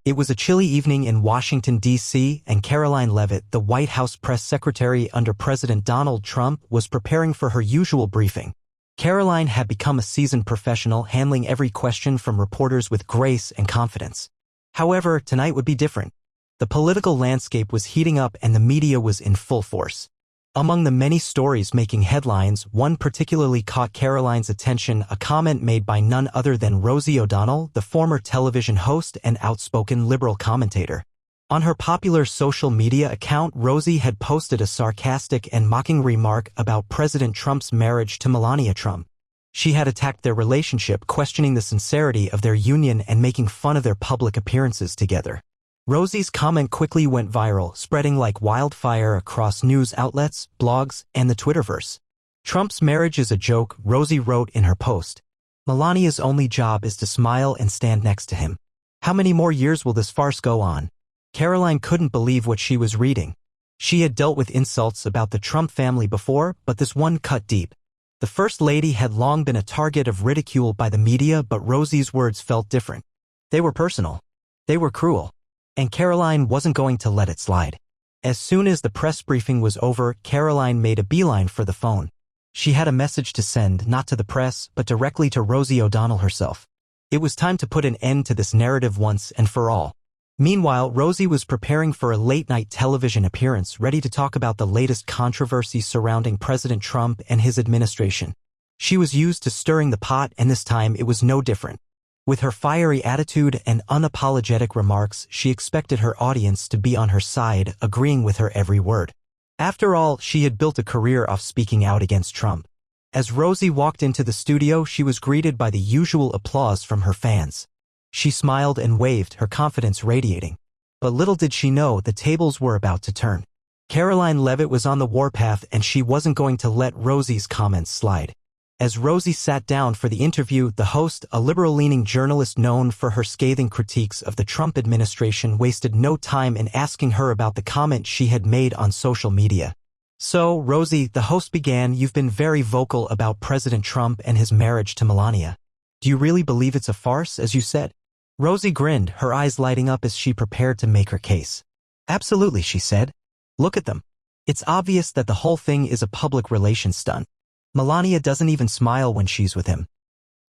It was a chilly evening in Washington, D.C., and Karoline Leavitt, the White House press secretary under President Donald Trump, was preparing for her usual briefing. Karoline had become a seasoned professional, handling every question from reporters with grace and confidence. However, tonight would be different. The political landscape was heating up and the media was in full force. Among the many stories making headlines, one particularly caught Karoline's attention, a comment made by none other than Rosie O'Donnell, the former television host and outspoken liberal commentator. On her popular social media account, Rosie had posted a sarcastic and mocking remark about President Trump's marriage to Melania Trump. She had attacked their relationship, questioning the sincerity of their union and making fun of their public appearances together. Rosie's comment quickly went viral, spreading like wildfire across news outlets, blogs, and the Twitterverse. Trump's marriage is a joke, Rosie wrote in her post. Melania's only job is to smile and stand next to him. How many more years will this farce go on? Karoline couldn't believe what she was reading. She had dealt with insults about the Trump family before, but this one cut deep. The First Lady had long been a target of ridicule by the media, but Rosie's words felt different. They were personal. They were cruel. And Karoline wasn't going to let it slide. As soon as the press briefing was over, Karoline made a beeline for the phone. She had a message to send, not to the press, but directly to Rosie O'Donnell herself. It was time to put an end to this narrative once and for all. Meanwhile, Rosie was preparing for a late-night television appearance, ready to talk about the latest controversy surrounding President Trump and his administration. She was used to stirring the pot, and this time it was no different. With her fiery attitude and unapologetic remarks, she expected her audience to be on her side, agreeing with her every word. After all, she had built a career off speaking out against Trump. As Rosie walked into the studio, she was greeted by the usual applause from her fans. She smiled and waved, her confidence radiating. But little did she know the tables were about to turn. Karoline Leavitt was on the warpath, and she wasn't going to let Rosie's comments slide. As Rosie sat down for the interview, the host, a liberal-leaning journalist known for her scathing critiques of the Trump administration, wasted no time in asking her about the comment she had made on social media. "So, Rosie," the host began, "you've been very vocal about President Trump and his marriage to Melania. Do you really believe it's a farce, as you said?" Rosie grinned, her eyes lighting up as she prepared to make her case. "Absolutely," she said. "Look at them. It's obvious that the whole thing is a public relations stunt. Melania doesn't even smile when she's with him.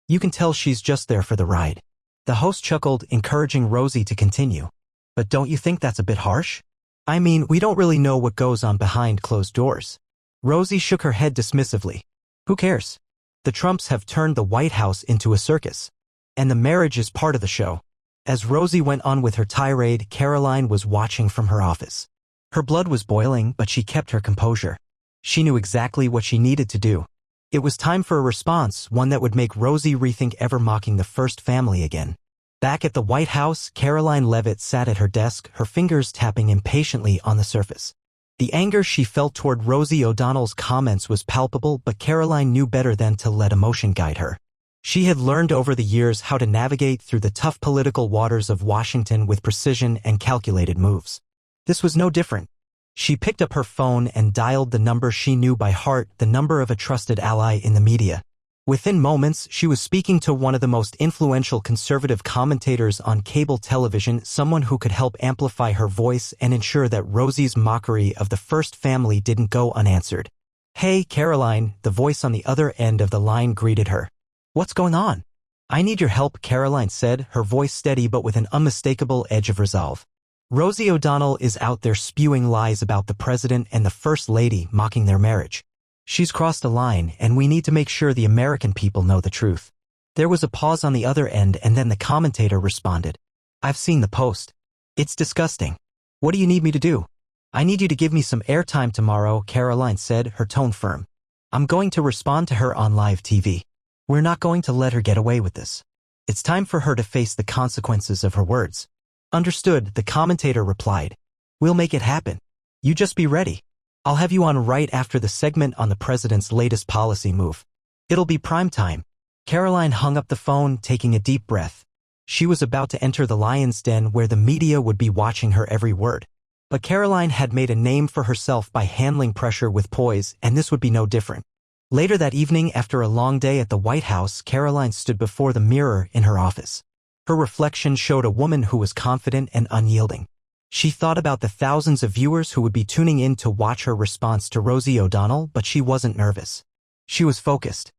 You can tell she's just there for the ride." The host chuckled, encouraging Rosie to continue. "But don't you think that's a bit harsh? I mean, we don't really know what goes on behind closed doors." Rosie shook her head dismissively. "Who cares? The Trumps have turned the White House into a circus. And the marriage is part of the show." As Rosie went on with her tirade, Karoline was watching from her office. Her blood was boiling, but she kept her composure. She knew exactly what she needed to do. It was time for a response, one that would make Rosie rethink ever mocking the first family again. Back at the White House, Karoline Leavitt sat at her desk, her fingers tapping impatiently on the surface. The anger she felt toward Rosie O'Donnell's comments was palpable, but Karoline knew better than to let emotion guide her. She had learned over the years how to navigate through the tough political waters of Washington with precision and calculated moves. This was no different. She picked up her phone and dialed the number she knew by heart, the number of a trusted ally in the media. Within moments, she was speaking to one of the most influential conservative commentators on cable television, someone who could help amplify her voice and ensure that Rosie's mockery of the first family didn't go unanswered. "Hey, Karoline," the voice on the other end of the line greeted her. "What's going on?" "I need your help," Karoline said, her voice steady but with an unmistakable edge of resolve. "Rosie O'Donnell is out there spewing lies about the president and the First Lady, mocking their marriage. She's crossed a line, and we need to make sure the American people know the truth." There was a pause on the other end, and then the commentator responded. "I've seen the post. It's disgusting. What do you need me to do?" "I need you to give me some airtime tomorrow," Karoline said, her tone firm. "I'm going to respond to her on live TV. We're not going to let her get away with this. It's time for her to face the consequences of her words." "Understood," the commentator replied. "We'll make it happen. You just be ready. I'll have you on right after the segment on the president's latest policy move. It'll be prime time." Karoline hung up the phone, taking a deep breath. She was about to enter the lion's den where the media would be watching her every word. But Karoline had made a name for herself by handling pressure with poise, and this would be no different. Later that evening, after a long day at the White House, Karoline stood before the mirror in her office. Her reflection showed a woman who was confident and unyielding. She thought about the thousands of viewers who would be tuning in to watch her response to Rosie O'Donnell, but she wasn't nervous. She was focused.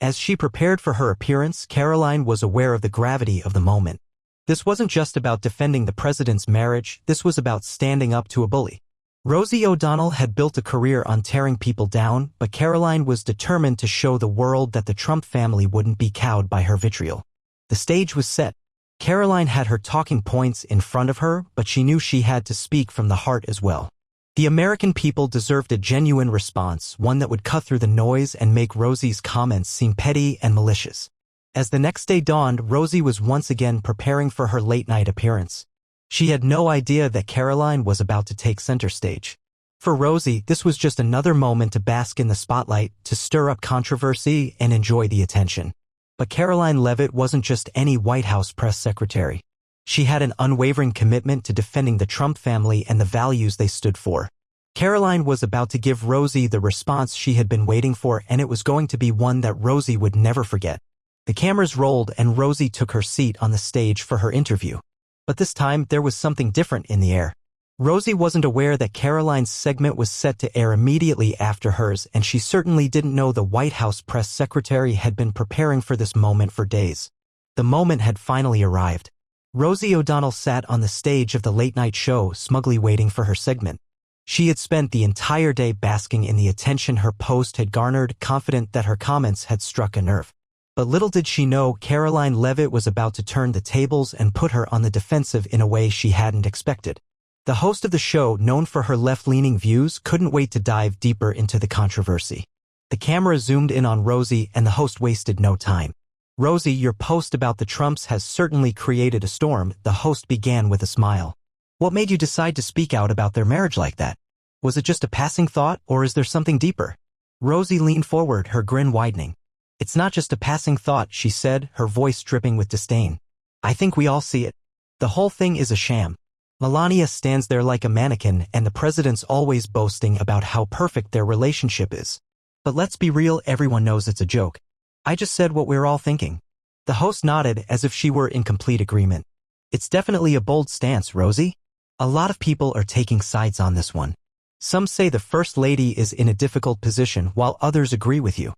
As she prepared for her appearance, Karoline was aware of the gravity of the moment. This wasn't just about defending the president's marriage, this was about standing up to a bully. Rosie O'Donnell had built a career on tearing people down, but Karoline was determined to show the world that the Trump family wouldn't be cowed by her vitriol. The stage was set. Karoline had her talking points in front of her, but she knew she had to speak from the heart as well. The American people deserved a genuine response, one that would cut through the noise and make Rosie's comments seem petty and malicious. As the next day dawned, Rosie was once again preparing for her late-night appearance. She had no idea that Karoline was about to take center stage. For Rosie, this was just another moment to bask in the spotlight, to stir up controversy and enjoy the attention. But Karoline Leavitt wasn't just any White House press secretary. She had an unwavering commitment to defending the Trump family and the values they stood for. Karoline was about to give Rosie the response she had been waiting for, and it was going to be one that Rosie would never forget. The cameras rolled and Rosie took her seat on the stage for her interview. But this time, there was something different in the air. Rosie wasn't aware that Karoline's segment was set to air immediately after hers, and she certainly didn't know the White House press secretary had been preparing for this moment for days. The moment had finally arrived. Rosie O'Donnell sat on the stage of the late-night show, smugly waiting for her segment. She had spent the entire day basking in the attention her post had garnered, confident that her comments had struck a nerve. But little did she know, Karoline Leavitt was about to turn the tables and put her on the defensive in a way she hadn't expected. The host of the show, known for her left-leaning views, couldn't wait to dive deeper into the controversy. The camera zoomed in on Rosie, and the host wasted no time. "Rosie, your post about the Trumps has certainly created a storm," the host began with a smile. "What made you decide to speak out about their marriage like that? Was it just a passing thought, or is there something deeper?" Rosie leaned forward, her grin widening. "It's not just a passing thought," she said, her voice dripping with disdain. "I think we all see it. The whole thing is a sham. Melania stands there like a mannequin, and the president's always boasting about how perfect their relationship is. But let's be real, everyone knows it's a joke. I just said what we're all thinking." The host nodded as if she were in complete agreement. "It's definitely a bold stance, Rosie. A lot of people are taking sides on this one. Some say the First Lady is in a difficult position, while others agree with you."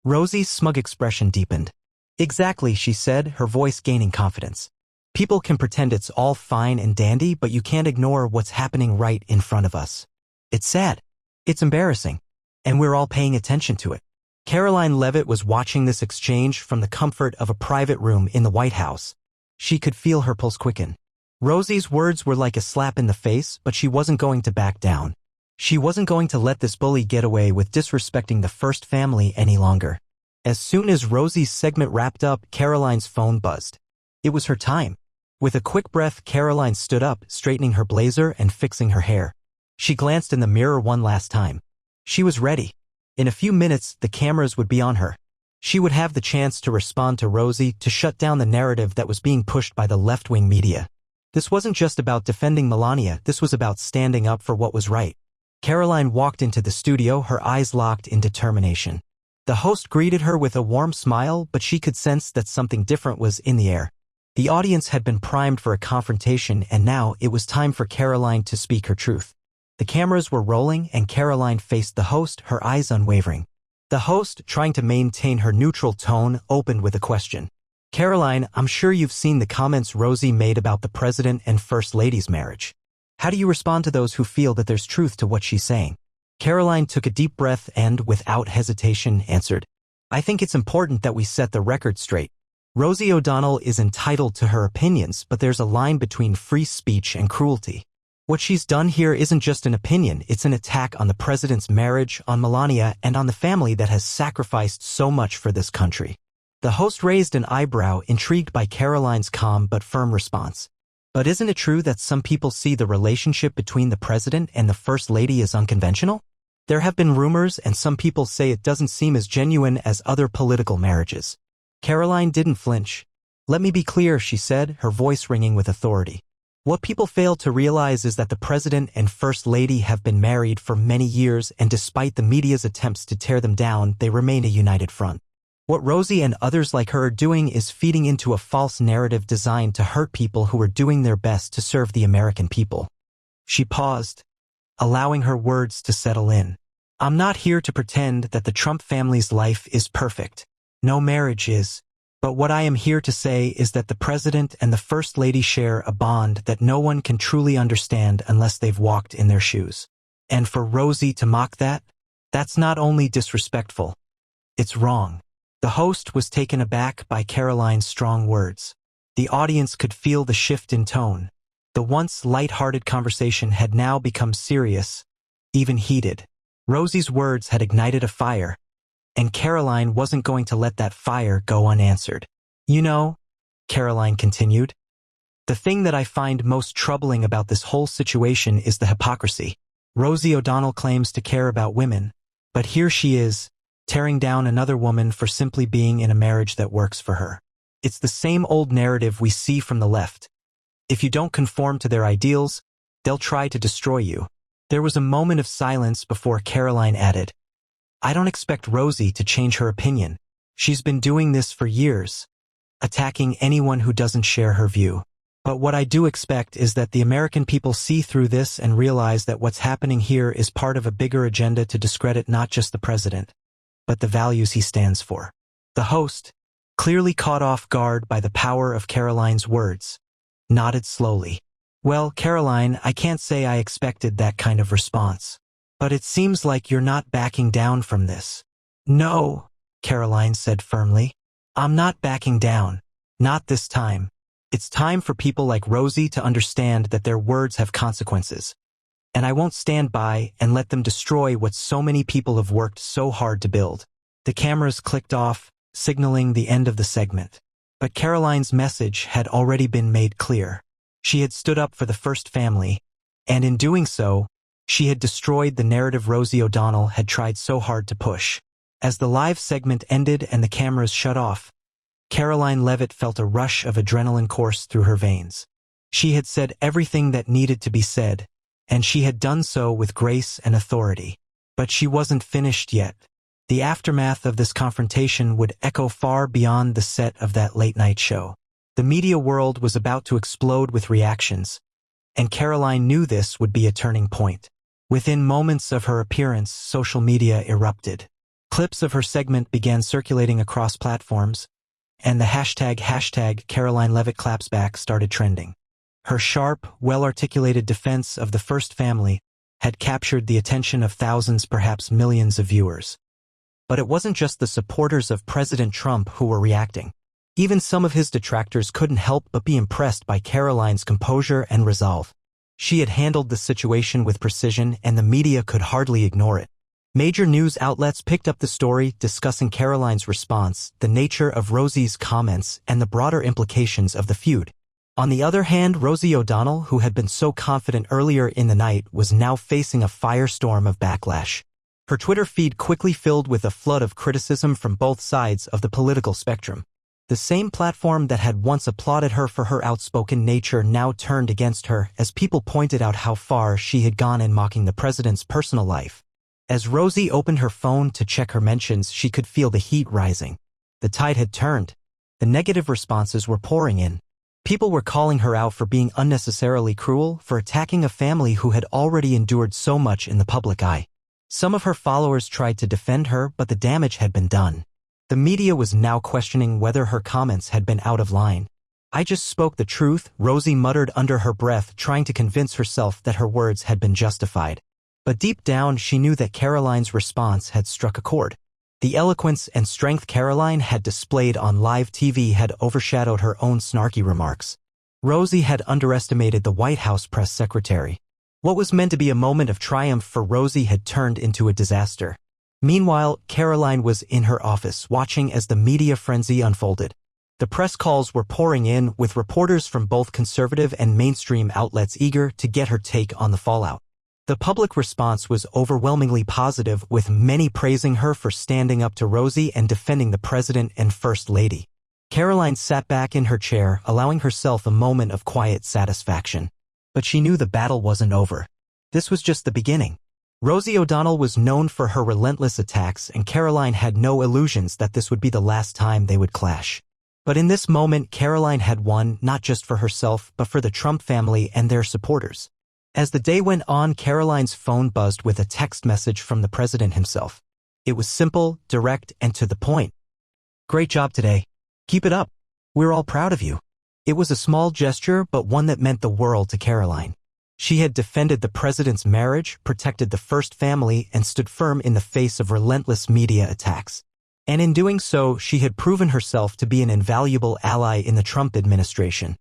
Rosie's smug expression deepened. "Exactly," she said, her voice gaining confidence. "People can pretend it's all fine and dandy, but you can't ignore what's happening right in front of us. It's sad. It's embarrassing. And we're all paying attention to it." Karoline Leavitt was watching this exchange from the comfort of a private room in the White House. She could feel her pulse quicken. Rosie's words were like a slap in the face, but she wasn't going to back down. She wasn't going to let this bully get away with disrespecting the First Family any longer. As soon as Rosie's segment wrapped up, Karoline's phone buzzed. It was her time. With a quick breath, Karoline stood up, straightening her blazer and fixing her hair. She glanced in the mirror one last time. She was ready. In a few minutes, the cameras would be on her. She would have the chance to respond to Rosie, to shut down the narrative that was being pushed by the left-wing media. This wasn't just about defending Melania, this was about standing up for what was right. Karoline walked into the studio, her eyes locked in determination. The host greeted her with a warm smile, but she could sense that something different was in the air. The audience had been primed for a confrontation, and now it was time for Karoline to speak her truth. The cameras were rolling, and Karoline faced the host, her eyes unwavering. The host, trying to maintain her neutral tone, opened with a question. "Karoline, I'm sure you've seen the comments Rosie made about the President and First Lady's marriage. How do you respond to those who feel that there's truth to what she's saying?" Karoline took a deep breath and, without hesitation, answered, "I think it's important that we set the record straight. Rosie O'Donnell is entitled to her opinions, but there's a line between free speech and cruelty. What she's done here isn't just an opinion, it's an attack on the president's marriage, on Melania, and on the family that has sacrificed so much for this country." The host raised an eyebrow, intrigued by Karoline's calm but firm response. "But isn't it true that some people see the relationship between the president and the First Lady as unconventional? There have been rumors, and some people say it doesn't seem as genuine as other political marriages." Karoline didn't flinch. "Let me be clear," she said, her voice ringing with authority. "What people fail to realize is that the President and First Lady have been married for many years, and despite the media's attempts to tear them down, they remain a united front. What Rosie and others like her are doing is feeding into a false narrative designed to hurt people who are doing their best to serve the American people. She paused, allowing her words to settle in. I'm not here to pretend that the Trump family's life is perfect. No marriage is. But what I am here to say is that the president and the first lady share a bond that no one can truly understand unless they've walked in their shoes. And for Rosie to mock that, that's not only disrespectful, it's wrong. The host was taken aback by Karoline's strong words. The audience could feel the shift in tone. The once light-hearted conversation had now become serious, even heated. Rosie's words had ignited a fire, and Karoline wasn't going to let that fire go unanswered. You know, Karoline continued, the thing that I find most troubling about this whole situation is the hypocrisy. Rosie O'Donnell claims to care about women, but here she is, tearing down another woman for simply being in a marriage that works for her. It's the same old narrative we see from the left. If you don't conform to their ideals, they'll try to destroy you. There was a moment of silence before Karoline added, I don't expect Rosie to change her opinion. She's been doing this for years, attacking anyone who doesn't share her view. But what I do expect is that the American people see through this and realize that what's happening here is part of a bigger agenda to discredit not just the president, but the values he stands for. The host, clearly caught off guard by the power of Karoline's words, nodded slowly. Well, Karoline, I can't say I expected that kind of response. But it seems like you're not backing down from this. No, Karoline said firmly. I'm not backing down. Not this time. It's time for people like Rosie to understand that their words have consequences. And I won't stand by and let them destroy what so many people have worked so hard to build. The cameras clicked off, signaling the end of the segment. But Karoline's message had already been made clear. She had stood up for the first family, and in doing so, she had destroyed the narrative Rosie O'Donnell had tried so hard to push. As the live segment ended and the cameras shut off, Karoline Leavitt felt a rush of adrenaline course through her veins. She had said everything that needed to be said, and she had done so with grace and authority. But she wasn't finished yet. The aftermath of this confrontation would echo far beyond the set of that late-night show. The media world was about to explode with reactions, and Karoline knew this would be a turning point. Within moments of her appearance, social media erupted. Clips of her segment began circulating across platforms, and the hashtag Karoline Leavitt claps back started trending. Her sharp, well-articulated defense of the first family had captured the attention of thousands, perhaps millions of viewers. But it wasn't just the supporters of President Trump who were reacting. Even some of his detractors couldn't help but be impressed by Karoline's composure and resolve. She had handled the situation with precision, and the media could hardly ignore it. Major news outlets picked up the story, discussing Karoline's response, the nature of Rosie's comments, and the broader implications of the feud. On the other hand, Rosie O'Donnell, who had been so confident earlier in the night, was now facing a firestorm of backlash. Her Twitter feed quickly filled with a flood of criticism from both sides of the political spectrum. The same platform that had once applauded her for her outspoken nature now turned against her as people pointed out how far she had gone in mocking the president's personal life. As Rosie opened her phone to check her mentions, she could feel the heat rising. The tide had turned. The negative responses were pouring in. People were calling her out for being unnecessarily cruel, for attacking a family who had already endured so much in the public eye. Some of her followers tried to defend her, but the damage had been done. The media was now questioning whether her comments had been out of line. I just spoke the truth, Rosie muttered under her breath, trying to convince herself that her words had been justified. But deep down, she knew that Karoline's response had struck a chord. The eloquence and strength Karoline had displayed on live TV had overshadowed her own snarky remarks. Rosie had underestimated the White House press secretary. What was meant to be a moment of triumph for Rosie had turned into a disaster. Meanwhile, Karoline was in her office, watching as the media frenzy unfolded. The press calls were pouring in, with reporters from both conservative and mainstream outlets eager to get her take on the fallout. The public response was overwhelmingly positive, with many praising her for standing up to Rosie and defending the president and first lady. Karoline sat back in her chair, allowing herself a moment of quiet satisfaction. But she knew the battle wasn't over. This was just the beginning. Rosie O'Donnell was known for her relentless attacks, and Karoline had no illusions that this would be the last time they would clash. But in this moment, Karoline had won, not just for herself, but for the Trump family and their supporters. As the day went on, Karoline's phone buzzed with a text message from the president himself. It was simple, direct, and to the point. "Great job today. Keep it up. We're all proud of you." It was a small gesture, but one that meant the world to Karoline. She had defended the president's marriage, protected the First Family, and stood firm in the face of relentless media attacks. And in doing so, she had proven herself to be an invaluable ally in the Trump administration.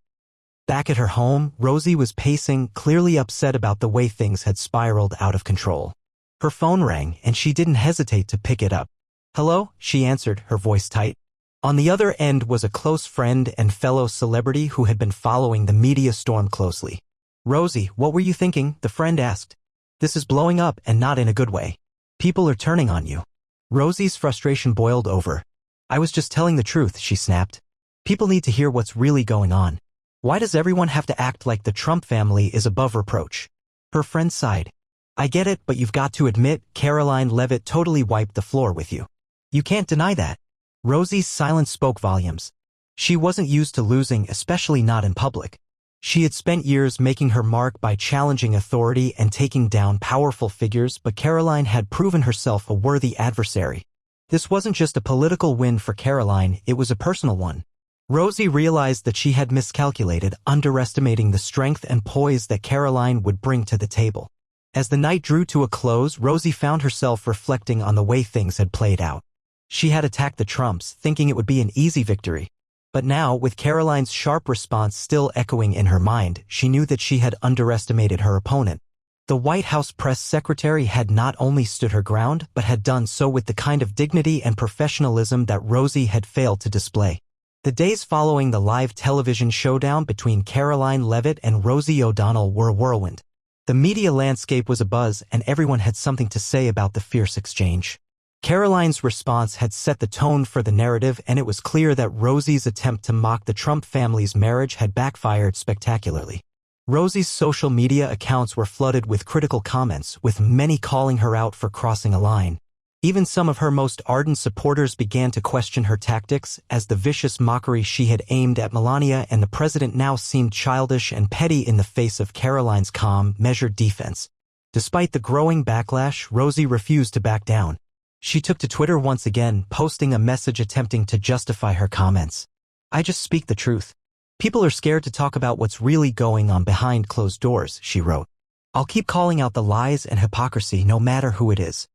Back at her home, Rosie was pacing, clearly upset about the way things had spiraled out of control. Her phone rang, and she didn't hesitate to pick it up. "Hello?" she answered, her voice tight. On the other end was a close friend and fellow celebrity who had been following the media storm closely. "Rosie, what were you thinking?" the friend asked. "This is blowing up, and not in a good way. People are turning on you." Rosie's frustration boiled over. "I was just telling the truth," she snapped. "People need to hear what's really going on. Why does everyone have to act like the Trump family is above reproach?" Her friend sighed. "I get it, but you've got to admit, Karoline Leavitt totally wiped the floor with you. You can't deny that." Rosie's silence spoke volumes. She wasn't used to losing, especially not in public. She had spent years making her mark by challenging authority and taking down powerful figures, but Karoline had proven herself a worthy adversary. This wasn't just a political win for Karoline, it was a personal one. Rosie realized that she had miscalculated, underestimating the strength and poise that Karoline would bring to the table. As the night drew to a close, Rosie found herself reflecting on the way things had played out. She had attacked the Trumps, thinking it would be an easy victory. But now, with Karoline's sharp response still echoing in her mind, she knew that she had underestimated her opponent. The White House press secretary had not only stood her ground, but had done so with the kind of dignity and professionalism that Rosie had failed to display. The days following the live television showdown between Karoline Leavitt and Rosie O'Donnell were a whirlwind. The media landscape was abuzz, and everyone had something to say about the fierce exchange. Karoline's response had set the tone for the narrative, and it was clear that Rosie's attempt to mock the Trump family's marriage had backfired spectacularly. Rosie's social media accounts were flooded with critical comments, with many calling her out for crossing a line. Even some of her most ardent supporters began to question her tactics, as the vicious mockery she had aimed at Melania and the president now seemed childish and petty in the face of Karoline's calm, measured defense. Despite the growing backlash, Rosie refused to back down. She took to Twitter once again, posting a message attempting to justify her comments. "I just speak the truth. People are scared to talk about what's really going on behind closed doors," she wrote. "I'll keep calling out the lies and hypocrisy no matter who it is."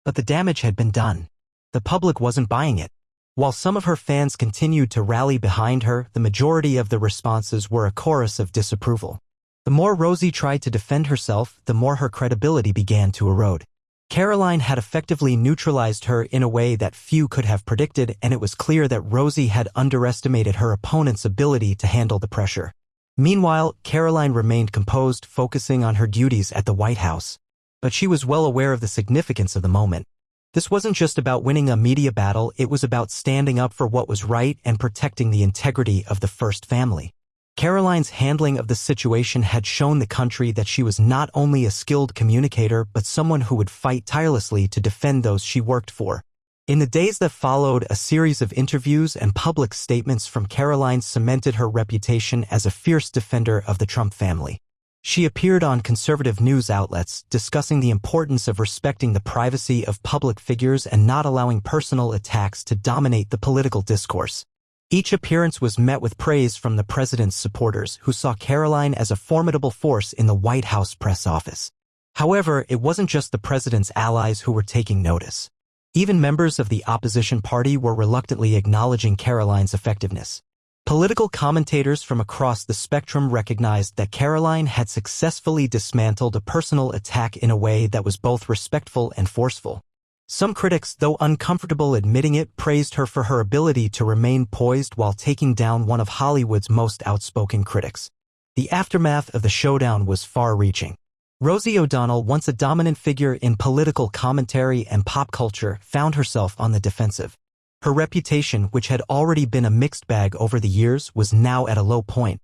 But the damage had been done. The public wasn't buying it. While some of her fans continued to rally behind her, the majority of the responses were a chorus of disapproval. The more Rosie tried to defend herself, the more her credibility began to erode. Karoline had effectively neutralized her in a way that few could have predicted, and it was clear that Rosie had underestimated her opponent's ability to handle the pressure. Meanwhile, Karoline remained composed, focusing on her duties at the White House. But she was well aware of the significance of the moment. This wasn't just about winning a media battle, it was about standing up for what was right and protecting the integrity of the First Family. Karoline's handling of the situation had shown the country that she was not only a skilled communicator but someone who would fight tirelessly to defend those she worked for. In the days that followed, a series of interviews and public statements from Karoline cemented her reputation as a fierce defender of the Trump family. She appeared on conservative news outlets, discussing the importance of respecting the privacy of public figures and not allowing personal attacks to dominate the political discourse. Each appearance was met with praise from the president's supporters, who saw Karoline as a formidable force in the White House press office. However, it wasn't just the president's allies who were taking notice. Even members of the opposition party were reluctantly acknowledging Karoline's effectiveness. Political commentators from across the spectrum recognized that Karoline had successfully dismantled a personal attack in a way that was both respectful and forceful. Some critics, though uncomfortable admitting it, praised her for her ability to remain poised while taking down one of Hollywood's most outspoken critics. The aftermath of the showdown was far-reaching. Rosie O'Donnell, once a dominant figure in political commentary and pop culture, found herself on the defensive. Her reputation, which had already been a mixed bag over the years, was now at a low point.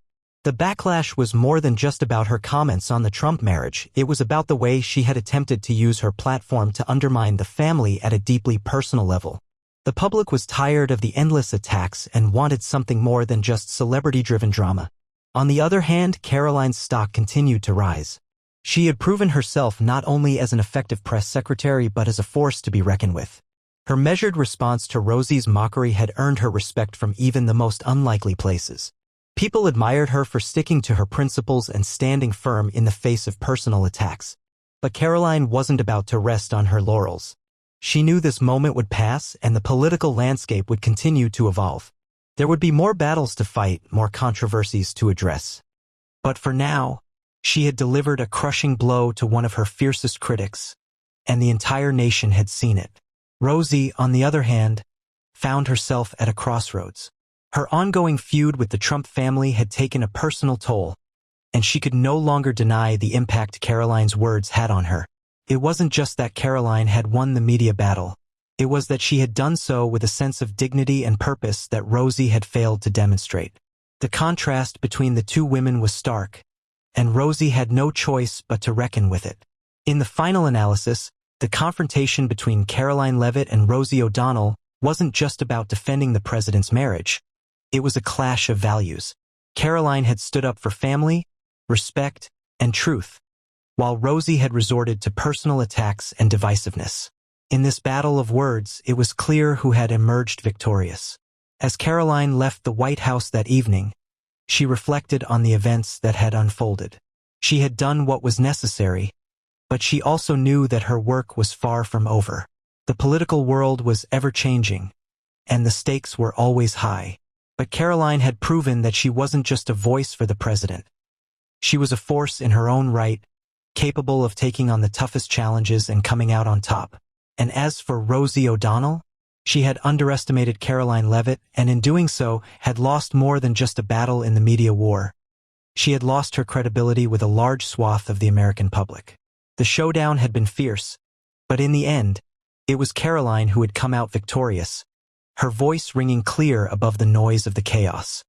The backlash was more than just about her comments on the Trump marriage. It was about the way she had attempted to use her platform to undermine the family at a deeply personal level. The public was tired of the endless attacks and wanted something more than just celebrity-driven drama. On the other hand, Karoline's stock continued to rise. She had proven herself not only as an effective press secretary but as a force to be reckoned with. Her measured response to Rosie's mockery had earned her respect from even the most unlikely places. People admired her for sticking to her principles and standing firm in the face of personal attacks. But Karoline wasn't about to rest on her laurels. She knew this moment would pass and the political landscape would continue to evolve. There would be more battles to fight, more controversies to address. But for now, she had delivered a crushing blow to one of her fiercest critics, and the entire nation had seen it. Rosie, on the other hand, found herself at a crossroads. Her ongoing feud with the Trump family had taken a personal toll, and she could no longer deny the impact Karoline's words had on her. It wasn't just that Karoline had won the media battle. It was that she had done so with a sense of dignity and purpose that Rosie had failed to demonstrate. The contrast between the two women was stark, and Rosie had no choice but to reckon with it. In the final analysis, the confrontation between Karoline Leavitt and Rosie O'Donnell wasn't just about defending the president's marriage. It was a clash of values. Karoline had stood up for family, respect, and truth, while Rosie had resorted to personal attacks and divisiveness. In this battle of words, it was clear who had emerged victorious. As Karoline left the White House that evening, she reflected on the events that had unfolded. She had done what was necessary, but she also knew that her work was far from over. The political world was ever-changing, and the stakes were always high. But Karoline had proven that she wasn't just a voice for the president. She was a force in her own right, capable of taking on the toughest challenges and coming out on top. And as for Rosie O'Donnell, she had underestimated Karoline Leavitt and in doing so had lost more than just a battle in the media war. She had lost her credibility with a large swath of the American public. The showdown had been fierce, but in the end, it was Karoline who had come out victorious, her voice ringing clear above the noise of the chaos.